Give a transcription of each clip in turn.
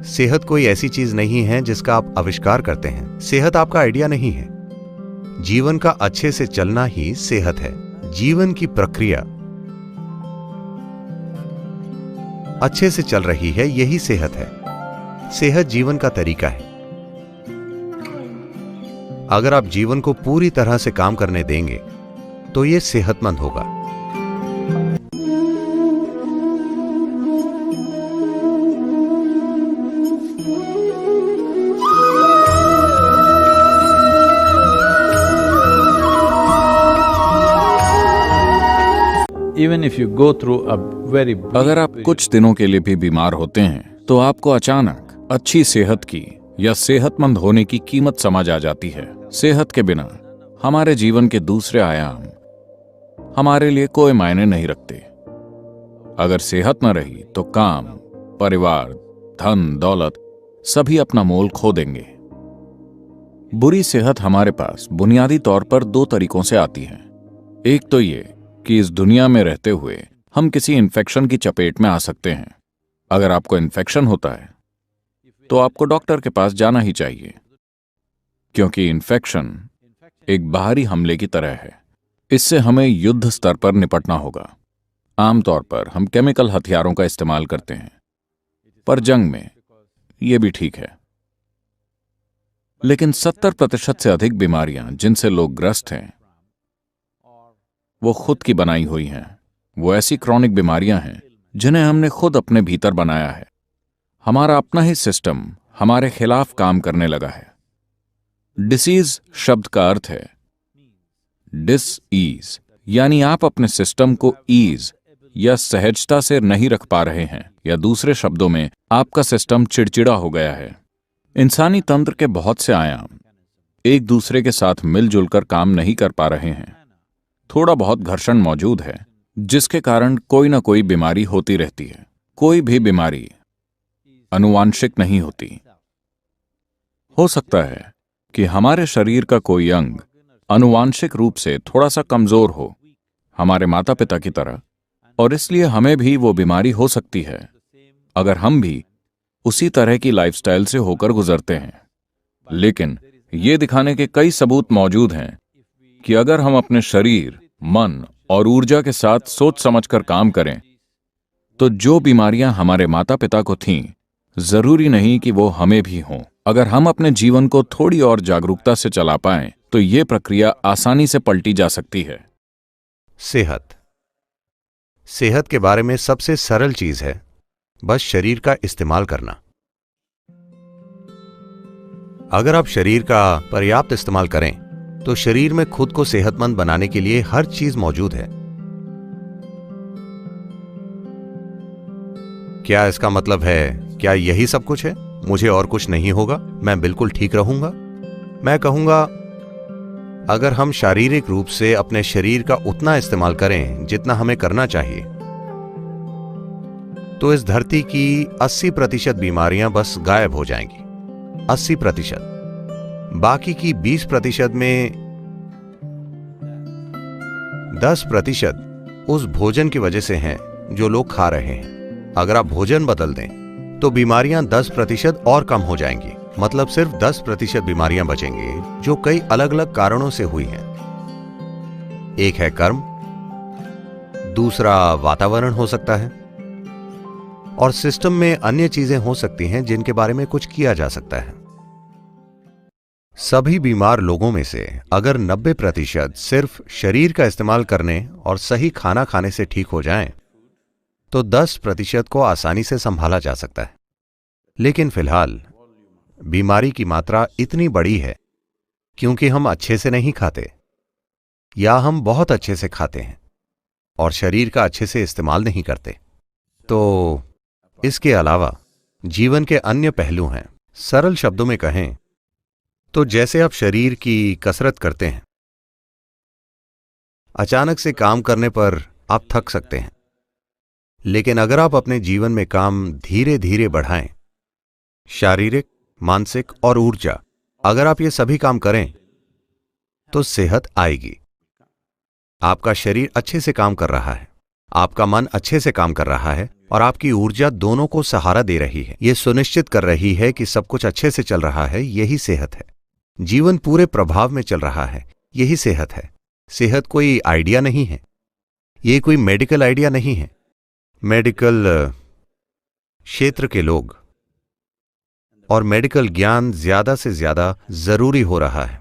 सेहत कोई ऐसी चीज नहीं है जिसका आप आविष्कार करते हैं। सेहत आपका आइडिया नहीं है। जीवन का अच्छे से चलना ही सेहत है। जीवन की प्रक्रिया अच्छे से चल रही है, यही सेहत है। सेहत जीवन का तरीका है। अगर आप जीवन को पूरी तरह से काम करने देंगे तो यह सेहतमंद होगा। अगर आप कुछ दिनों के लिए भी बीमार होते हैं तो आपको अचानक अच्छी सेहत की या सेहतमंद होने की कीमत समझ आ जाती है। सेहत के बिना हमारे जीवन के दूसरे आयाम हमारे लिए कोई मायने नहीं रखते। अगर सेहत न रही तो काम, परिवार, धन, दौलत सभी अपना मोल खो देंगे। बुरी सेहत हमारे पास बुनियादी तौर पर दो तरीकों से आती है। एक तो ये कि इस दुनिया में रहते हुए हम किसी इन्फेक्शन की चपेट में आ सकते हैं। अगर आपको इन्फेक्शन होता है तो आपको डॉक्टर के पास जाना ही चाहिए, क्योंकि इन्फेक्शन एक बाहरी हमले की तरह है। इससे हमें युद्ध स्तर पर निपटना होगा। आमतौर पर हम केमिकल हथियारों का इस्तेमाल करते हैं, पर जंग में यह भी ठीक है। लेकिन 70% से अधिक बीमारियां जिनसे लोग ग्रस्त हैं वो खुद की बनाई हुई हैं। वो ऐसी क्रॉनिक बीमारियां हैं जिन्हें हमने खुद अपने भीतर बनाया है। हमारा अपना ही सिस्टम हमारे खिलाफ काम करने लगा है। डिसीज शब्द का अर्थ है डिस-ईज, यानी आप अपने सिस्टम को ईज या सहजता से नहीं रख पा रहे हैं, या दूसरे शब्दों में आपका सिस्टम चिड़चिड़ा हो गया है। इंसानी तंत्र के बहुत से आयाम एक दूसरे के साथ मिलजुल कर काम नहीं कर पा रहे हैं। थोड़ा बहुत घर्षण मौजूद है, जिसके कारण कोई ना कोई बीमारी होती रहती है। कोई भी बीमारी आनुवांशिक नहीं होती। हो सकता है कि हमारे शरीर का कोई अंग आनुवांशिक रूप से थोड़ा सा कमजोर हो, हमारे माता पिता की तरह, और इसलिए हमें भी वो बीमारी हो सकती है अगर हम भी उसी तरह की लाइफस्टाइल से होकर गुजरते हैं। लेकिन ये दिखाने के कई सबूत मौजूद हैं कि अगर हम अपने शरीर, मन और ऊर्जा के साथ सोच समझकर काम करें तो जो बीमारियां हमारे माता पिता को थीं, जरूरी नहीं कि वो हमें भी हों। अगर हम अपने जीवन को थोड़ी और जागरूकता से चला पाएं तो ये प्रक्रिया आसानी से पलटी जा सकती है। सेहत के बारे में सबसे सरल चीज है बस शरीर का इस्तेमाल करना। अगर आप शरीर का पर्याप्त इस्तेमाल करें तो शरीर में खुद को सेहतमंद बनाने के लिए हर चीज मौजूद है। क्या इसका मतलब है क्या यही सब कुछ है, मुझे और कुछ नहीं होगा, मैं बिल्कुल ठीक रहूंगा? मैं कहूंगा अगर हम शारीरिक रूप से अपने शरीर का उतना इस्तेमाल करें जितना हमें करना चाहिए तो इस धरती की 80% बीमारियां बस गायब हो जाएंगी। 80%। बाकी की 20% में 10% उस भोजन की वजह से हैं जो लोग खा रहे हैं। अगर आप भोजन बदल दें तो बीमारियां 10% और कम हो जाएंगी। मतलब सिर्फ 10% बीमारियां बचेंगी जो कई अलग अलग कारणों से हुई हैं। एक है कर्म, दूसरा वातावरण हो सकता है, और सिस्टम में अन्य चीजें हो सकती हैं जिनके बारे में कुछ किया जा सकता है। सभी बीमार लोगों में से अगर 90% सिर्फ शरीर का इस्तेमाल करने और सही खाना खाने से ठीक हो जाएं, तो 10% को आसानी से संभाला जा सकता है। लेकिन फिलहाल बीमारी की मात्रा इतनी बड़ी है क्योंकि हम अच्छे से नहीं खाते, या हम बहुत अच्छे से खाते हैं और शरीर का अच्छे से इस्तेमाल नहीं करते। तो इसके अलावा जीवन के अन्य पहलू हैं। सरल शब्दों में कहें तो जैसे आप शरीर की कसरत करते हैं, अचानक से काम करने पर आप थक सकते हैं, लेकिन अगर आप अपने जीवन में काम धीरे धीरे बढ़ाएं, शारीरिक, मानसिक और ऊर्जा, अगर आप ये सभी काम करें तो सेहत आएगी। आपका शरीर अच्छे से काम कर रहा है, आपका मन अच्छे से काम कर रहा है, और आपकी ऊर्जा दोनों को सहारा दे रही है। यह सुनिश्चित कर रही है कि सब कुछ अच्छे से चल रहा है। यही सेहत है। जीवन पूरे प्रभाव में चल रहा है। यही सेहत है। सेहत कोई आइडिया नहीं है। ये कोई मेडिकल आइडिया नहीं है। मेडिकल क्षेत्र के लोग और मेडिकल ज्ञान ज्यादा से ज्यादा जरूरी हो रहा है,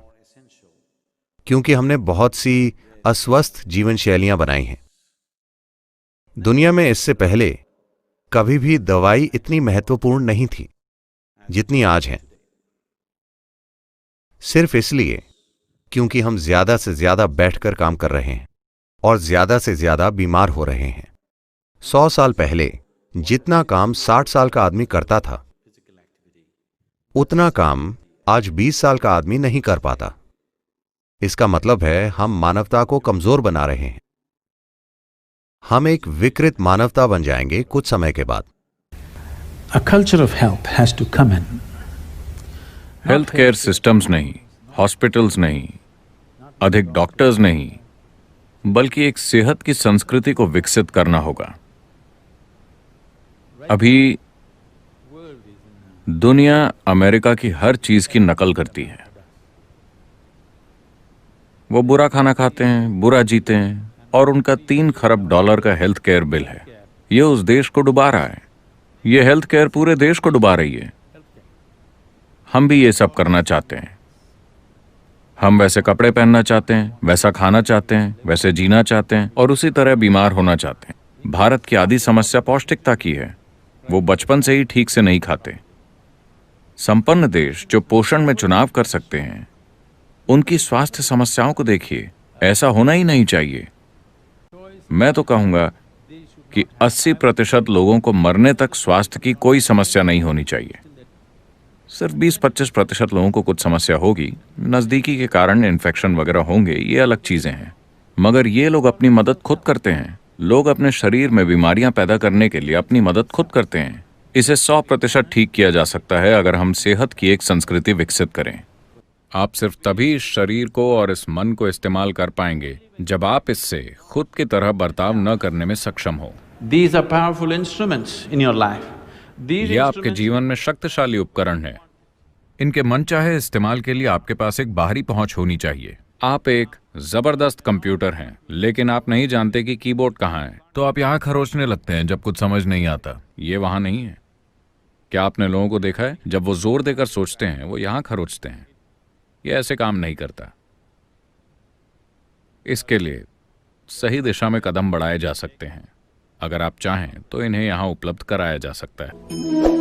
क्योंकि हमने बहुत सी अस्वस्थ जीवन शैलियां बनाई हैं। दुनिया में इससे पहले कभी भी दवाई इतनी महत्वपूर्ण नहीं थी जितनी आज है, सिर्फ इसलिए क्योंकि हम ज्यादा से ज्यादा बैठकर काम कर रहे हैं और ज्यादा से ज्यादा बीमार हो रहे हैं। 100 साल पहले जितना काम 60 साल का आदमी करता था, उतना काम आज 20 साल का आदमी नहीं कर पाता। इसका मतलब है हम मानवता को कमजोर बना रहे हैं। हम एक विकृत मानवता बन जाएंगे कुछ समय के बाद। A culture of health has to come in. Health care systems नहीं, हॉस्पिटल्स नहीं, अधिक डॉक्टर्स नहीं, बल्कि एक सेहत की संस्कृति को विकसित करना होगा। अभी दुनिया अमेरिका की हर चीज की नकल करती है। वो बुरा खाना खाते हैं, बुरा जीते हैं, और उनका $3 खरब का हेल्थ केयर बिल है। ये उस देश को डुबा रहा है। ये हेल्थ केयर पूरे देश को डुबा रही है। हम भी ये सब करना चाहते हैं। हम वैसे कपड़े पहनना चाहते हैं, वैसा खाना चाहते हैं, वैसे जीना चाहते हैं, और उसी तरह बीमार होना चाहते हैं। भारत की आधी समस्या पौष्टिकता की है। वो बचपन से ही ठीक से नहीं खाते। संपन्न देश जो पोषण में चुनाव कर सकते हैं, उनकी स्वास्थ्य समस्याओं को देखिए। ऐसा होना ही नहीं चाहिए। मैं तो कहूंगा कि 80% लोगों को मरने तक स्वास्थ्य की कोई समस्या नहीं होनी चाहिए। सिर्फ 20-25% लोगों को कुछ समस्या होगी, नजदीकी के कारण इन्फेक्शन वगैरह होंगे, ये अलग चीजें हैं। मगर ये लोग अपनी मदद खुद करते हैं। लोग अपने शरीर में बीमारियां पैदा करने के लिए अपनी मदद खुद करते हैं। इसे 100% ठीक किया जा सकता है अगर हम सेहत की एक संस्कृति विकसित करें। आप सिर्फ तभी इस शरीर को और इस मन को इस्तेमाल कर पाएंगे जब आप इससे खुद की तरह बर्ताव न करने में सक्षम हो। These are powerful instruments in your life. These ये आपके instruments जीवन में शक्तिशाली उपकरण है। इनके मनचाहे इस्तेमाल के लिए आपके पास एक बाहरी पहुंच होनी चाहिए। आप एक जबरदस्त कंप्यूटर हैं, लेकिन आप नहीं जानते कि कीबोर्ड कहाँ है, तो आप यहाँ खरोचने लगते हैं जब कुछ समझ नहीं आता। ये वहां नहीं है। क्या आपने लोगों को देखा है, जब वो जोर देकर सोचते हैं वो यहाँ खरोचते हैं। ये ऐसे काम नहीं करता। इसके लिए सही दिशा में कदम बढ़ाए जा सकते हैं। अगर आप चाहें तो इन्हें यहां उपलब्ध कराया जा सकता है।